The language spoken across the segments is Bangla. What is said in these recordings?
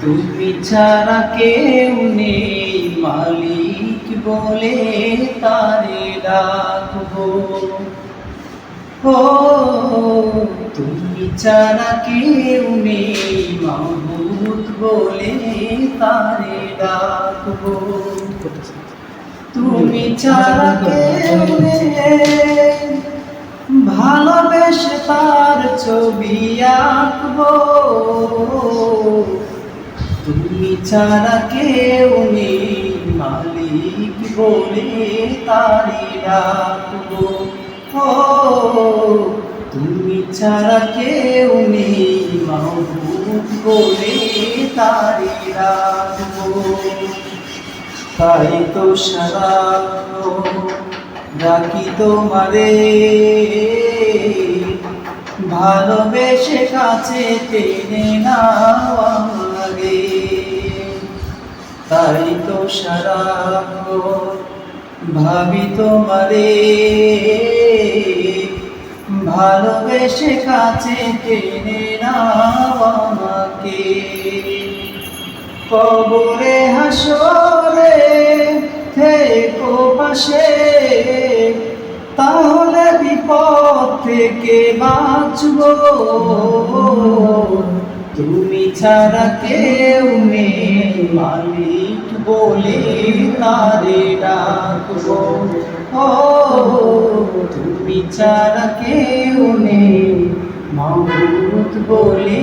তুমি ছাড়া কেউ নেই মালিক বলে তারে ডাকবো। ও তুমি ছাড়া কেউ নেই মাবুদ বলে তারে ডাকবো। তুমি ছাড়া কেউ নেই ভালোবেসে তার ছবি আঁকবো। তুমি ছাড়া কেউ নেই মালিক বলে তারে ডাকবো। ও তুমি ছাড়া কেউ নেই মাবুদ বলে তারে ডাকবো। তাই তো সারা ডাকি তোমারে, ভালোবেসে কাছে টেনে নাও আমারে। তাই তো সারা ভাবি তোমারে, ভালোবেসে কাছে টেনে নাও আমাকে। কবরে হাসরে থেকো পাশে, তাহলে বিপদ থেকে বাঁচবো। তুমি ছাড়া কেউ নেই মালিক বলে তারে ডাকবো। ও তুমি ছাড়া কেউ নেই মাবুদ বলে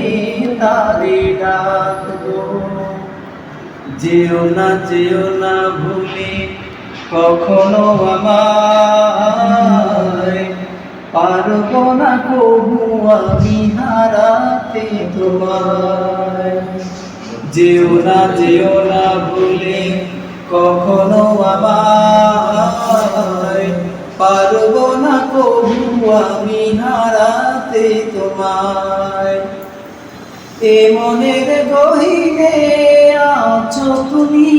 তারে ডাকবো। যেও না ভুলে কখনো আমায়, পারবো না কবু আমি হারাতে তোমায়। যেও না ভুলে কখনো আমায়, পারবো না কবু আমি হারাতে তোমায়। এ মনের গহীনে আছো তুমি,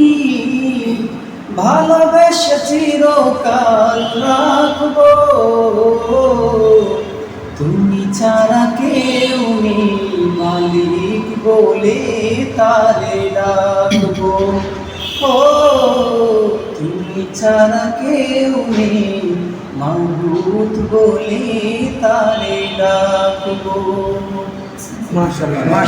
ভালোবেসে চিরকাল রাখবো। তুমি ছাড়া কেউ নেই মালিক বলে তারে ডাকবো। ও তুমি ছাড়া কেউ নেই মাবুদ বলে তারে ডাকবো। মাশাআল্লাহ।